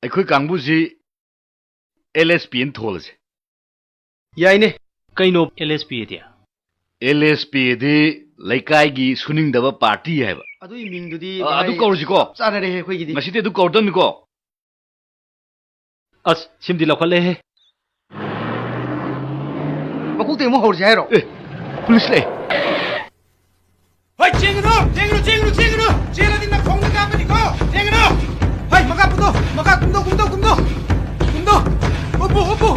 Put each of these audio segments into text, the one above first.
ꯑꯩꯈꯣꯏ ꯀꯥꯡꯕꯨꯁꯤ LSP ꯅ ꯊꯣꯜꯂꯁꯦ ꯌꯥꯏꯅꯦ ꯀꯩꯅꯣ LSP ꯗꯤ LSP ꯗꯤ ꯂꯩꯀꯥꯏꯒꯤ ꯁꯨꯅꯤꯡꯗꯕ ꯄꯥꯔꯇꯤ ꯍꯥꯏꯕ ꯑꯗꯨꯏ ꯃꯤꯡꯗꯨꯗꯤ ꯑꯗꯨ ꯀꯧꯔꯁꯤꯀꯣ ꯆꯥꯅꯔꯦ ꯑꯩꯈꯣꯏꯒꯤꯗꯤ ꯉꯁꯤꯗꯤ ꯑꯗꯨ ꯀꯧꯔꯗꯝꯅꯤꯀꯣ ꯑꯁ ꯁꯤꯝꯗꯤ ꯂꯧꯈꯠꯂꯦꯍꯦ ꯃꯀꯣꯛꯇꯩ ꯑꯃꯨꯛ ꯍꯧꯔꯁꯤ ꯍꯥꯏꯔꯣ ꯄꯨꯂꯤꯁ ꯂꯩ ꯍꯣꯏ ꯆꯦꯡꯒꯅꯨ ꯆꯦꯜꯂꯗꯤ ꯅꯈꯣꯡꯗ ꯀꯥꯞꯄꯅꯤꯀꯣ ꯆꯦꯡꯒꯅꯨ ꯍꯣꯏ ꯃꯈꯥ ꯀꯨꯝꯗꯣ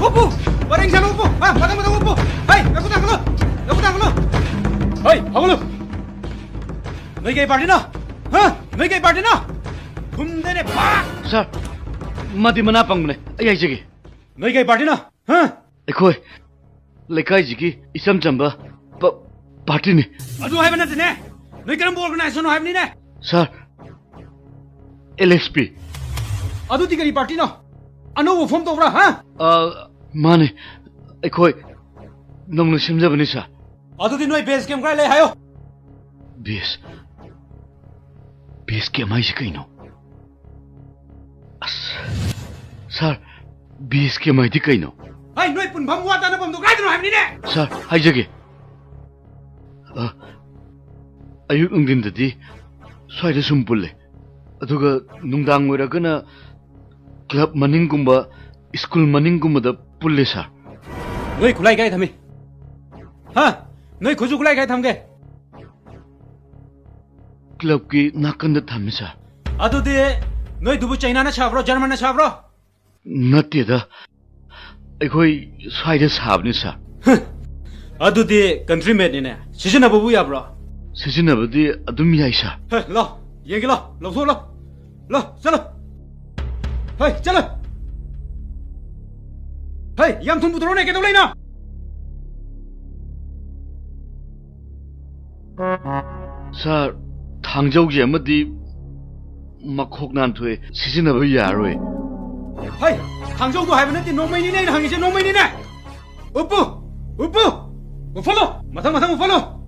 ꯎꯞꯄꯨ ꯋꯥꯔꯦꯡ ꯁꯥꯅ ꯎꯞꯄꯨ ꯃꯊꯪ ꯎꯞꯄꯨ ꯍꯣꯏ ꯂꯧꯈꯠ ꯊꯥꯡꯒꯠꯂꯨ ꯍꯣꯏ ꯍꯧꯒꯠꯂꯨ ꯅꯣꯏ ꯀꯩ ꯄꯥꯔꯇꯤꯅꯣ ꯈꯨꯝꯗꯦꯅꯦ ꯁꯥꯔ ꯃꯥꯗꯤ ꯃꯅꯥ ꯄꯪꯕꯅꯦ ꯑꯩ ꯍꯥꯏꯖꯒꯦ ꯅꯣꯏ ꯀꯩ ꯄꯥꯔꯇꯤꯅꯣ ꯑꯩꯈꯣꯏ ꯂꯩꯀꯥꯏꯁꯤꯒꯤ ꯏꯆꯝ ꯆꯝꯕ ꯄꯥꯔꯇꯤꯅꯤ ꯑꯗꯨ ꯍꯥꯏꯕ ꯅꯠꯇꯦꯅꯦ ꯅꯣꯏ ꯀꯔꯝꯕ ꯑꯣꯔꯒꯅꯥꯏꯖꯦꯁꯟꯅꯣ ꯍꯥꯏꯕꯅꯤꯅꯦ ꯁꯥꯔ LSP ꯑꯗꯨꯗꯤ ꯀꯔꯤ ꯄꯥꯔꯇꯤꯅꯣ ꯑꯅꯧꯕ ꯐꯣꯝ ꯇꯧꯕ꯭ꯔꯥ ꯃꯥꯅꯦ ꯑꯩꯈꯣꯏ ꯅꯧꯅ ꯁꯦꯝꯖꯕꯅꯤ ꯁꯥꯔ ꯑꯗꯨꯗꯤ ꯅꯣꯏ ꯕꯦꯁ ꯀꯦꯝ ꯀꯥꯏ ꯂꯩ ꯍꯥꯏꯌꯣ ꯕꯦꯁ ꯀꯦꯝ ꯍꯥꯏꯁꯤ ꯀꯩꯅꯣ ꯑꯁ ꯁꯥꯔ ꯕꯦꯁ ꯀꯦꯝ ꯍꯥꯏꯗꯤ ꯀꯩꯅꯣ ꯍꯥꯏ ꯅꯣꯏ ꯄꯨꯟꯐꯝ ꯋꯥ ꯇꯥꯅꯐꯝꯗꯣ ꯀꯥꯏꯗꯅꯣ ꯍꯥꯏꯕꯅꯤꯅꯦ ꯁꯥꯔ ꯍꯥꯏꯖꯒꯦ ꯑꯌꯨꯛ ꯅꯨꯡꯊꯤꯟꯗꯗꯤ ꯁ꯭ꯋꯥꯏꯗ ꯁꯨꯝ ꯄꯨꯜꯂꯦ ꯑꯗꯨꯒ ꯅꯨꯡꯗꯥꯡ ꯑꯣꯏꯔꯒꯅ ꯀ꯭ꯂꯕ ꯃꯅꯤꯡꯒꯨꯝꯕ ꯁ꯭ꯀꯨꯜ ꯃꯅꯤꯡꯒꯨꯝꯕꯗ ꯄꯨꯜꯂꯦ ꯁꯥꯔ ꯅꯣꯏ ꯈꯨꯠꯂꯥꯏ ꯀꯥꯏ ꯊꯝꯃꯤ ꯅꯣꯏ ꯈꯨꯠꯁꯨ ꯈꯨꯠꯂꯥꯏ ꯀꯥꯏ ꯊꯝꯒꯦ ꯀ꯭ꯂꯕꯀꯤ ꯅꯥꯀꯟꯗ ꯊꯝꯃꯤ ꯁꯥꯔ ꯑꯗꯨꯗꯤ ꯅꯣꯏꯗꯨꯕꯨ ꯆꯩꯅꯥꯅ ꯁꯥꯕ꯭ꯔꯣ ꯖꯔꯃꯟꯅ ꯁꯥꯕ꯭ꯔꯣ ꯅꯠꯇꯦꯗ ꯑꯩꯈꯣꯏ ꯁ꯭ꯋꯥꯏꯗ ꯁꯥꯕꯅꯤ ꯁꯥꯔ ꯑꯗꯨꯗꯤ ꯀꯟꯇ꯭ꯔꯤ ꯃꯦꯗꯅꯤꯅꯦ ꯁꯤꯖꯤꯟꯅꯕꯕꯨ ꯌꯥꯕ꯭ꯔꯣ ꯁꯤꯖꯤꯟꯅꯕꯗꯤ ꯑꯗꯨꯝ ꯌꯥꯏ ꯁꯥꯔ ꯂꯥꯎ ꯌꯦꯡꯒꯦ ꯂꯧꯊꯣꯛ ꯆꯠꯂꯣ ꯆꯠꯂꯣ ꯌꯥꯝ ꯊꯨꯝ ꯄꯨꯊꯣꯔꯛꯑꯣꯅꯦ ꯀꯩꯗꯧ ꯂꯩꯅꯣ ꯁꯥꯔ ꯊꯥꯡꯖꯧꯁꯦ ꯑꯃꯗꯤ ꯃꯈꯣꯛ ꯅꯥꯟꯊꯣꯛꯑꯦ ꯁꯤꯖꯤꯟꯅꯕ ꯌꯥꯔꯣꯏ ꯊꯥꯡꯖꯧꯗꯣ ꯍꯥꯏꯕ ꯅꯠꯇꯦ ꯅꯣꯡꯃꯩꯅꯤꯅꯦ ꯑꯩꯅ ꯍꯪꯉꯤꯁꯦ ꯅꯣꯡꯃꯩꯅꯤꯅꯦ ꯎꯞꯄꯨ ꯎꯞꯐꯜꯂꯣ ꯃꯊꯪ ꯎꯞꯐꯜꯂꯣ